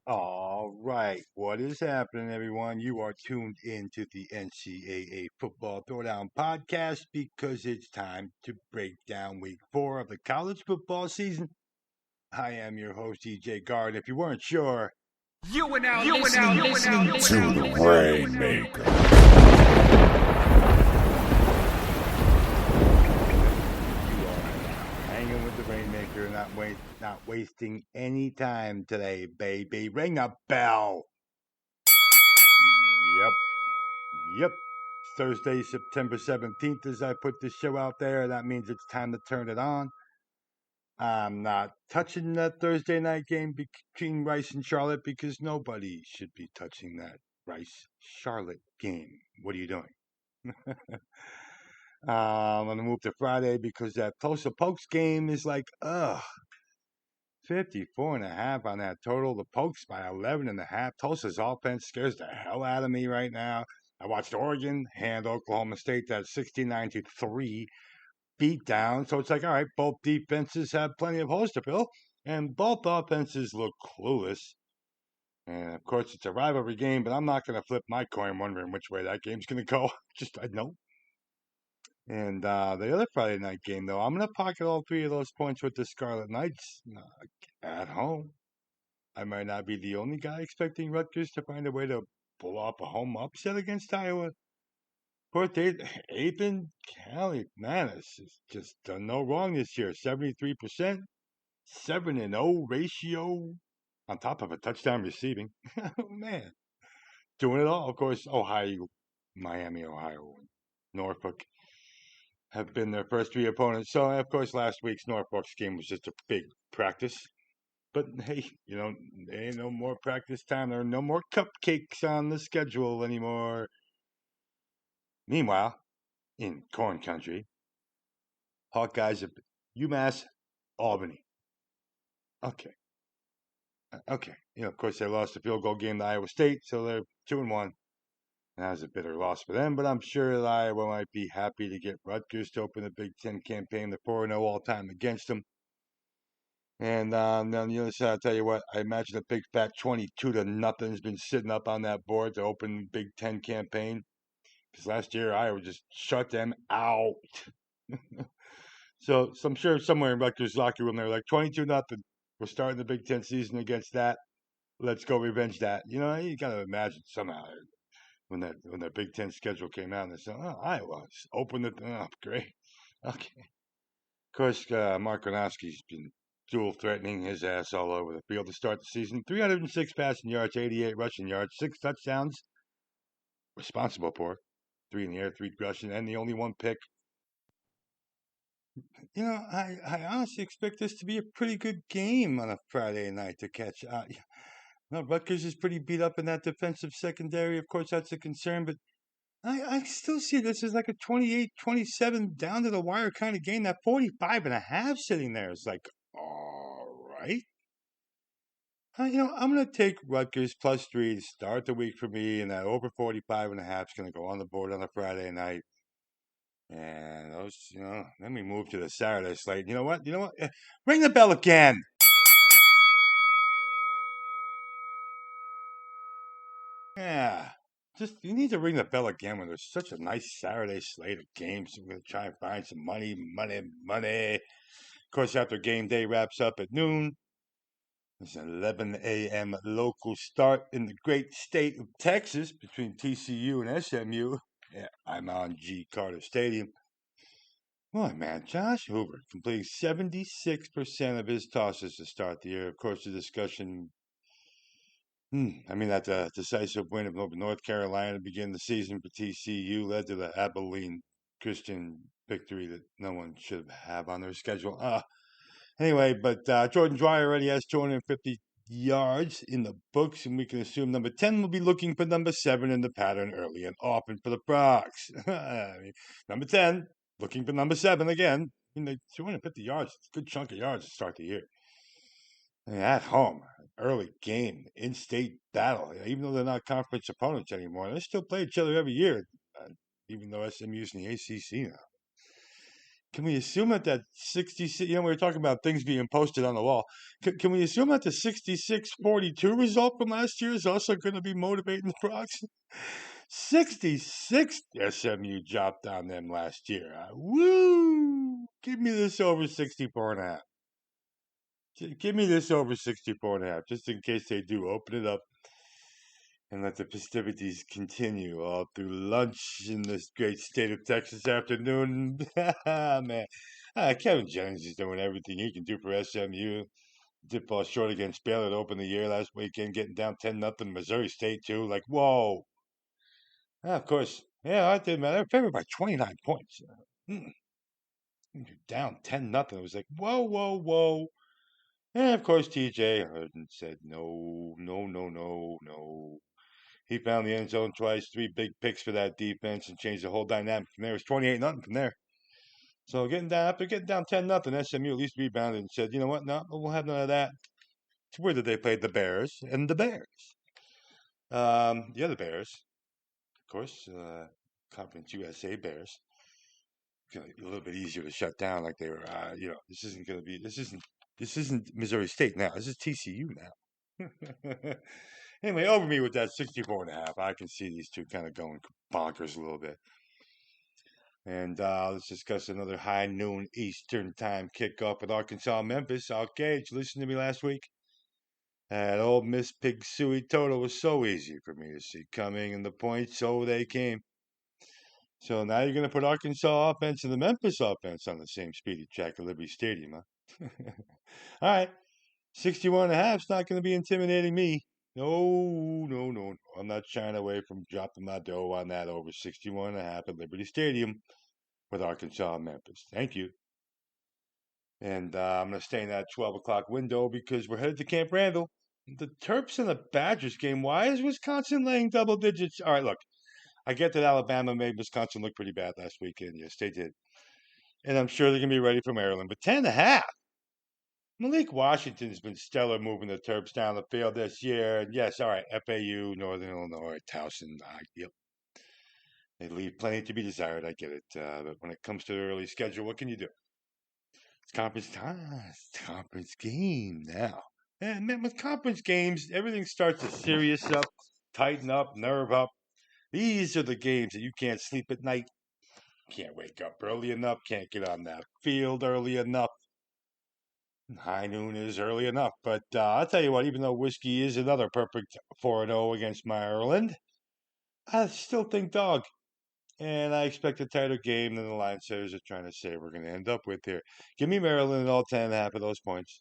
All right, what is happening, everyone? You are tuned in to the NCAA Football Throwdown podcast because it's time to break down week 4 of the college football season. I am your host, EJ Guard. If you weren't sure, You are now listening to the Rainmaker. you are hanging with the Rainmaker, not wasting any time today, baby. Ring a bell. Yep, yep. Thursday, September 17th, as I put this show out there. That means it's time to turn it on. I'm not touching that Thursday night game between Rice and Charlotte because nobody should be touching that Rice Charlotte game. What are you doing? I'm going to move to Friday because that Tulsa Pokes game is like, 54 and a half on that total. The Pokes by 11 and a half. Tulsa's offense scares the hell out of me right now. I watched Oregon hand Oklahoma State that 69-3 beat down. So it's like, all right, both defenses have plenty of holes to fill, and both offenses look clueless. And of course, it's a rivalry game, but I'm not going to flip my coin wondering which way that game's going to go. Just, I know. And the other Friday night game, though, I'm going to pocket all three of those points with the Scarlet Knights at home. I might not be the only guy expecting Rutgers to find a way to pull off a home upset against Iowa. But Ethan Calimanis has just done no wrong this year. 73%, 7-0 ratio on top of a touchdown receiving. Oh, man. Doing it all. Of course, Ohio, Miami, Ohio, and Norfolk have been their first three opponents. So, of course, last week's Norfolk's game was just a big practice. But hey, there ain't no more practice time. There are no more cupcakes on the schedule anymore. Meanwhile, in corn country, Hawkeyes of UMass Albany. Okay. Okay. Of course, they lost the field goal game to Iowa State, so they're 2-1. That was a bitter loss for them, but I'm sure that Iowa might be happy to get Rutgers to open the Big Ten campaign. The 4-0 all time against them. And on the other side, I'll tell you what, I imagine a big fat 22-0 has been sitting up on that board to open Big Ten campaign. Because last year, Iowa just shut them out. So I'm sure somewhere in Rutgers' locker room, they're like 22-0. We're starting the Big Ten season against that. Let's go revenge that. You got to imagine somehow when that Big Ten schedule came out and they said, "Oh, Iowa opened it. Oh, great. Okay." Of course, Mark Gronowski's been dual threatening his ass all over the field to start the season. 306 passing yards, 88 rushing yards, 6 touchdowns responsible for, 3 in the air, 3 rushing, and the only one pick. I honestly expect this to be a pretty good game on a Friday night to catch. No, Rutgers is pretty beat up in that defensive secondary. Of course, that's a concern, but I still see this as like a 28-27 down to the wire kind of game. That 45 and a half sitting there is like, all right. I'm going to take Rutgers +3 to start the week for me, and that over 45 and a half is going to go on the board on a Friday night. And then we move to the Saturday slate. You know what? Ring the bell again. Yeah. Just, you need to ring the bell again when there's such a nice Saturday slate of games. We're going to try and find some money, money, money. Of course, after game day wraps up at noon, it's an 11 a.m. local start in the great state of Texas between TCU and SMU. Yeah, I'm on G. Carter Stadium. Boy, man, Josh Hoover completing 76% of his tosses to start the year. Of course, the discussion. That decisive win of North Carolina to begin the season for TCU led to the Abilene Christian victory that no one should have on their schedule. Anyway, but Jordan Dwyer already has 250 yards in the books, and we can assume number 10 will be looking for number 7 in the pattern early and often for the Frogs. Number 10 looking for number 7 again. 250 yards, it's a good chunk of yards to start the year. At home, early game, in-state battle. Even though they're not conference opponents anymore, they still play each other every year, even though SMU's in the ACC now. Can we assume that 66, we were talking about things being posted on the wall. Can we assume that the 66-42 result from last year is also going to be motivating the Bronx? 66 SMU dropped on them last year. Woo! Give me this over 64 and a half. Give me this over 64 and a half, just in case they do open it up and let the festivities continue all through lunch in this great state of Texas afternoon. Man, Kevin Jennings is doing everything he can do for SMU. Did fall short against Baylor to open the year last weekend, getting down 10-0. Missouri State, too. Like, whoa. Of course. Yeah, I did, man. They were favored by 29 points. Mm, you're down 10-0. It was like, whoa, whoa, whoa. And of course, TJ Hurden said, no, no, no, no, no. He found the end zone twice, 3 big picks for that defense, and changed the whole dynamic from there. It was 28-0 from there. So after getting down 10-0, SMU at least rebounded and said, you know what? No, we'll have none of that. Where did they play? The Bears and the Bears. The other Bears, of course, Conference USA Bears. Gonna be a little bit easier to shut down, like they were. This isn't going to be. This isn't Missouri State now. This is TCU now. Anyway, over me with that 64 and a half. I can see these two kind of going bonkers a little bit. And let's discuss another high noon Eastern time kickoff with Arkansas Memphis. Okay, did you listen to me last week? That old Miss Pig Suey total was so easy for me to see coming, and the points, so they came. So now you're going to put Arkansas offense and the Memphis offense on the same speedy track at Liberty Stadium, huh? All right. 61 and a half is not going to be intimidating me. No, no, no, no. I'm not shying away from dropping my dough on that over 61 and a half at Liberty Stadium with Arkansas and Memphis. Thank you. And I'm going to stay in that 12 o'clock window because we're headed to Camp Randall. The Terps and the Badgers game. Why is Wisconsin laying double digits? All right, look. I get that Alabama made Wisconsin look pretty bad last weekend. Yes, they did. And I'm sure they're going to be ready for Maryland. But 10 and a half. Malik Washington's been stellar moving the Terps down the field this year. And yes, all right, FAU, Northern Illinois, Towson. Yep. They leave plenty to be desired. I get it. But when it comes to the early schedule, what can you do? It's conference time. It's conference game now. And man, with conference games, everything starts to serious up, tighten up, nerve up. These are the games that you can't sleep at night. Can't wake up early enough. Can't get on that field early enough. High noon is early enough. But I'll tell you what, even though whiskey is another perfect 4-0 against Maryland, I still think dog. And I expect a tighter game than the line setters are trying to say we're going to end up with here. Give me Maryland at all 10 and a half of those points.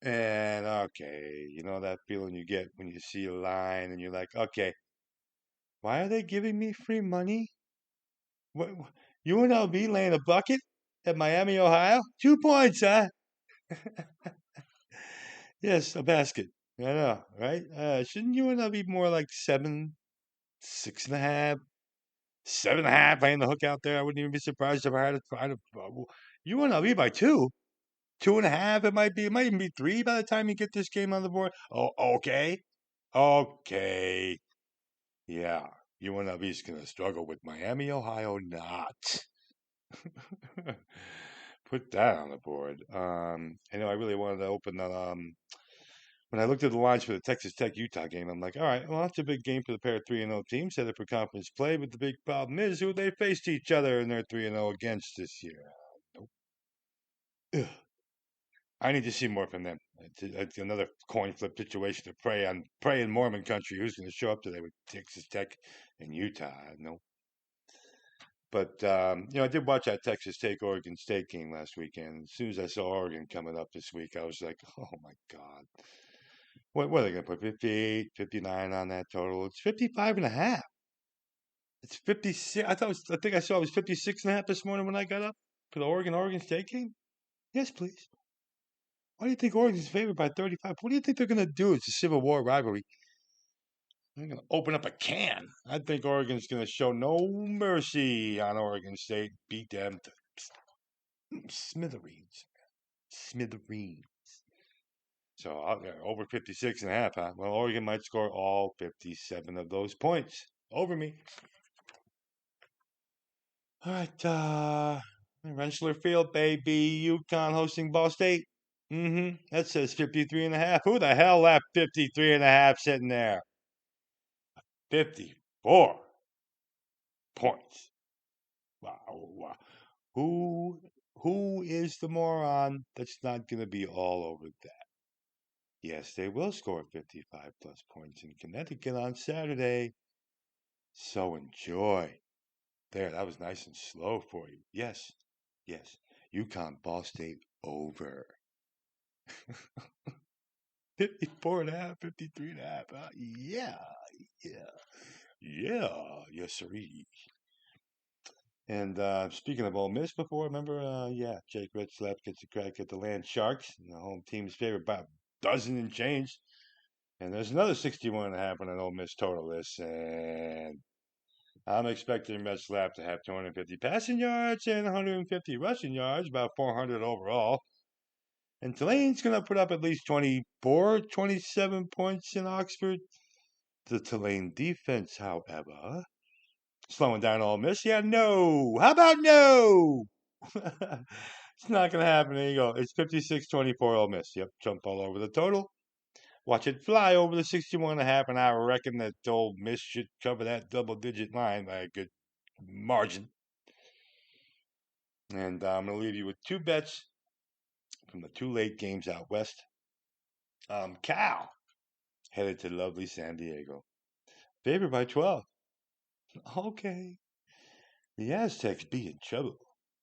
And okay, you know that feeling you get when you see a line and you're like, okay, why are they giving me free money? What, UNLV laying a bucket at Miami, Ohio? 2 points, huh? Yes, a basket. I know, right? Shouldn't UNLV be more like 7, 6.5, 7.5? Laying the hook out there. I wouldn't even be surprised if I had to. UNLV by 2. 2.5, it might be. It might even be 3 by the time you get this game on the board. Oh, okay. Okay. Yeah. UNLV is going to struggle with Miami, Ohio, not. Put that on the board. I know I really wanted to open that. When I looked at the lines for the Texas Tech Utah game, I'm like, all right, well, that's a big game for the pair of 3-0 teams headed for conference play. But the big problem is who they faced each other and they're 3-0 against this year. Nope. Ugh. I need to see more from them. It's another coin flip situation to pray in Mormon country. Who's going to show up today with Texas Tech and Utah? No. But I did watch that Texas Tech Oregon State game last weekend. As soon as I saw Oregon coming up this week, I was like, oh my God. What are they going to put? 58, 59 on that total? It's 55 and a half. It's 56. I think I saw it was 56 and a half this morning when I got up for the Oregon State game. Yes, please. Why do you think Oregon's favored by 35? What do you think they're going to do? It's a Civil War rivalry. They're going to open up a can. I think Oregon's going to show no mercy on Oregon State. Beat them to smithereens. Smithereens. So over 56 and a half, huh? Well, Oregon might score all 57 of those points. Over me. All right. Rensselaer Field, baby. UConn hosting Ball State. That says 53.5. Who the hell left 53.5 sitting there? 54 points. Wow. Who is the moron that's not going to be all over that? Yes, they will score 55 plus points in Connecticut on Saturday. So enjoy. There, that was nice and slow for you. Yes. UConn Ball State over. 54.5, 53.5. Yes, sirree. And speaking of Ole Miss before, remember, Jake Retzlaff gets a crack at the Land Sharks, the home team's favorite, about a dozen and change. And there's another 61.5 on an Ole Miss total list. And I'm expecting Retzlaff to have 250 passing yards and 150 rushing yards, about 400 overall. And Tulane's going to put up at least 24, 27 points in Oxford. The Tulane defense, however, slowing down Ole Miss. Yeah, no. How about no? It's not going to happen. There you go. It's 56-24 Ole Miss. Yep, jump all over the total. Watch it fly over the 61.5, and I reckon that Ole Miss should cover that double-digit line by a good margin. And I'm going to leave you with two bets from the two late games out west. Cal headed to lovely San Diego. Favored by 12. Okay. The Aztecs be in trouble.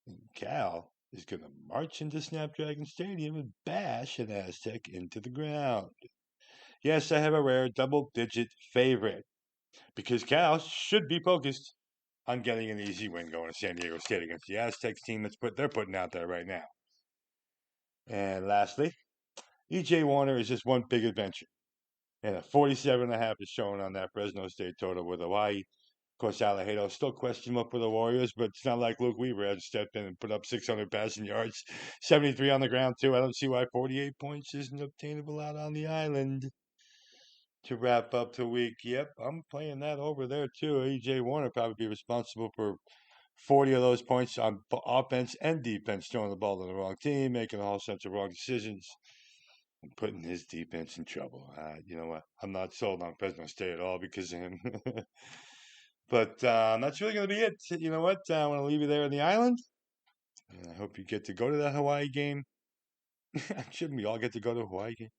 And Cal is going to march into Snapdragon Stadium and bash an Aztec into the ground. Yes, I have a rare double-digit favorite because Cal should be focused on getting an easy win going to San Diego State against the Aztecs team they're putting out there right now. And lastly, E.J. Warner is just one big adventure. And a 47.5 is shown on that Fresno State total with Hawaii. Of course, Alejado still questionable for the Warriors, but it's not like Luke Weaver had to step in and put up 600 passing yards, 73 on the ground, too. I don't see why 48 points isn't obtainable out on the island. To wrap up the week, yep, I'm playing that over there, too. E.J. Warner probably be responsible for 40 of those points on offense and defense, throwing the ball to the wrong team, making a whole bunch of wrong decisions, and putting his defense in trouble. You know what? I'm not sold on Fresno State at all because of him. But that's really going to be it. You know what? I want to leave you there on the island. And I hope you get to go to that Hawaii game. Shouldn't we all get to go to a Hawaii game?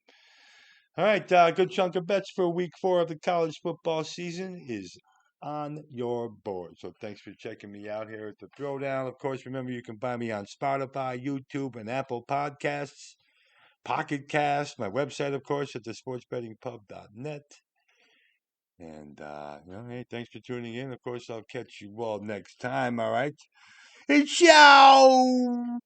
All right. Good chunk of bets for week 4 of the college football season is on your board. So thanks for checking me out here at the Throwdown. Of course, remember you can find me on Spotify, YouTube, and Apple Podcasts, Pocket Cast, my website, of course, at thesportsbettingpub.net. And, hey, thanks for tuning in. Of course, I'll catch you all next time, all right? And ciao!